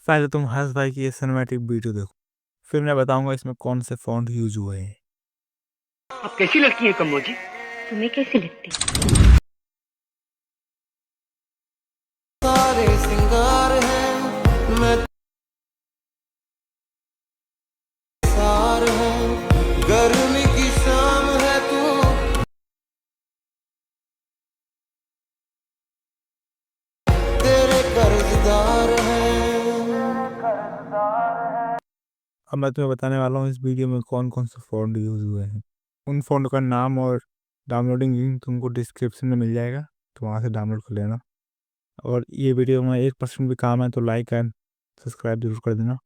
पहले तुम हर्ष भाई की ये सिनेमैटिक वीडियो देखो, फिर मैं बताऊंगा इसमें कौन से फॉन्ट यूज हुए हैं। आप कैसी लगती है कम्बो जी? तुम्हें कैसी लगती? सारे सिंगार हैं मैं सार है गर्मी की शाम है तू तेरे कर्जदार है। अब मैं तुम्हें बताने वाला हूँ इस वीडियो में कौन कौन से फॉन्ट यूज हुए हैं। उन फॉन्ट का नाम और डाउनलोडिंग लिंक तुमको डिस्क्रिप्शन में मिल जाएगा, तो वहाँ से डाउनलोड कर लेना। और ये वीडियो में 1% भी काम है तो लाइक एंड सब्सक्राइब जरूर कर देना।